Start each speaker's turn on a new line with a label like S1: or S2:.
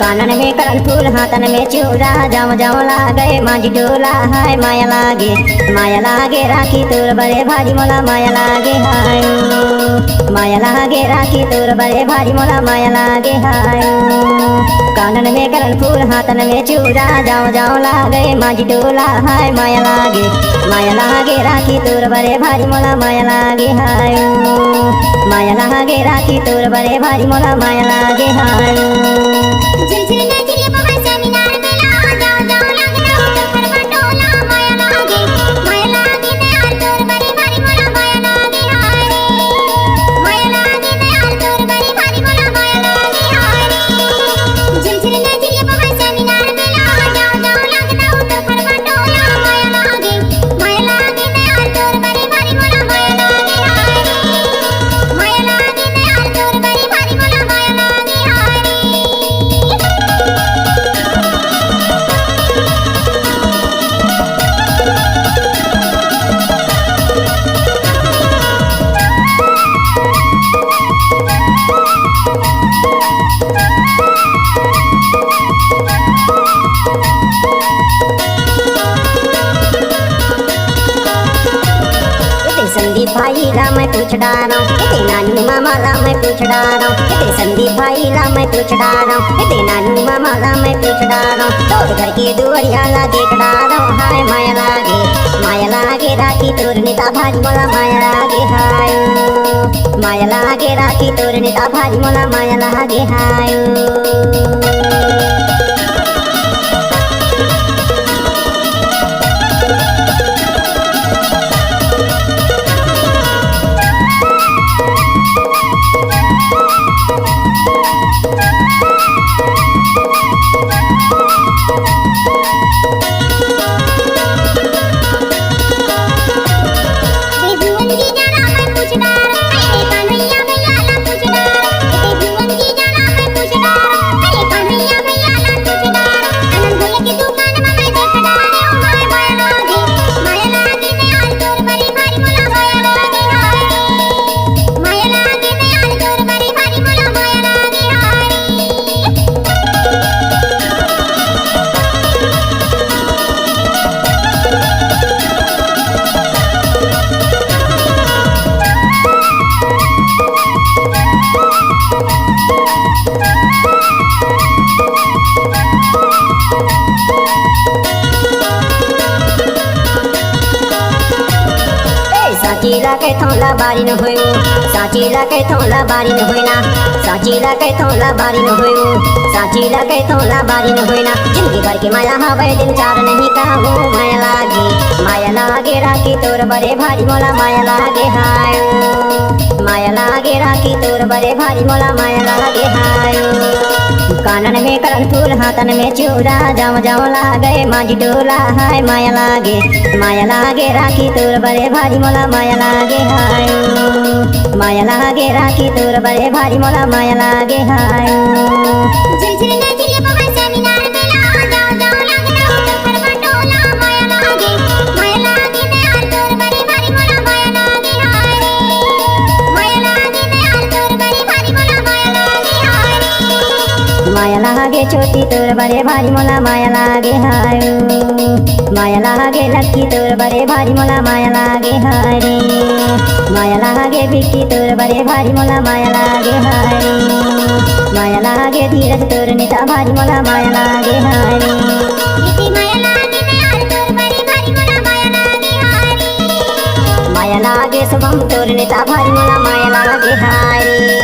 S1: कानन में करल फूल हाथन में चूड़ा जाम जाम लागे मांझी डोला हाय माया लागे राखी तोर बड़े भारी मोला माया लागे हाय माया लागे राखी तोर बड़े भारी मोला माया लागे हाय कानन में करल फूल हाथन में चूड़ा जाम जाम लागे मांझी डोला हाय माया लागे राखी तोर बड़े भारी मोला माया लागे हाय माया लागे राखी तोर बड़े भारी मोला माया लागे हाय
S2: झिलझिल ने झिले पवन सेमिनार बेला जाओ जाओ लगना तो फरवा डोला माया लागे दयाल तोर बड़ी भारी मोला माया लागे हाय माया लागे दयाल तोर बड़ी भारी मोला माया लागे हाय झिलझिल ने झिले पवन सेमिनार बेला जाओ जाओ लगना तो फरवा डोला माया लागे दयाल तोर बड़ी भारी मोला माया लागे हाय माया लागे दयाल तोर बड़ी भारी मोला माया लागे हाय
S1: संदीप भाई ला मैं पूछ डारा ते नानू मामा ला मैं पूछ डारा ते संदीप भाई ला मैं पूछ डारा ते नानू मामा ला मैं पूछ डारा तोर घर के दुआरिया ला देख डारा हाय माया लागे राखी तोर नेता भारी मोला माया लागे हाय माया लागे राखी तोर नेता भारी मोला माया लागे हाय साचीला के थोला बारी न होयो साचीला के थोला बारी न होइना साचीला के थोला बारी न होयो साचीला के थोला बारी न होइना जिंदगी भर के माया हवे दिन चार नहीं कहूँ माया लागे राखी तोर बड़े भारी मोला माया लागे हाय माया लागे राखी तोर बड़े भारी मोला माया लागे हाय कानन में करल फूल हाथन में चूड़ा जाम जाम लागे मांझी डोला हाय माया लागे राखी तोर बड़े भारी मोला माया लागे हाय माया लागे राखी तोर बड़े भारी मोला माया लागे हाय
S2: झिलझिल ने झिले पवन सेमिनार बेला जाओ जाओ लगना तो फरवा डोला माया लागे दयाल तोर बड़ी भारी मोला माया लागे हाय माया लागे दयाल तोर बड़ी भारी मोला माया लागे हाय
S1: माया लागे छोटी तोर बड़े भारी मोला माया लागे हाय माया लागे लक्की तोर बड़े भारी मोला माया लागे हाय रे माया लागे बिक्की तोर बड़े भारी मोला माया लागे हाय रे माया लागे धीरज तोर नेता भारी मोला माया लागे हाय रे
S2: माया लागे दयाल तोर बड़ी भारी मोला माया लागे हाय
S1: माया लागे शुभम तोर नेता भारी मोला माया लागे हाय रे।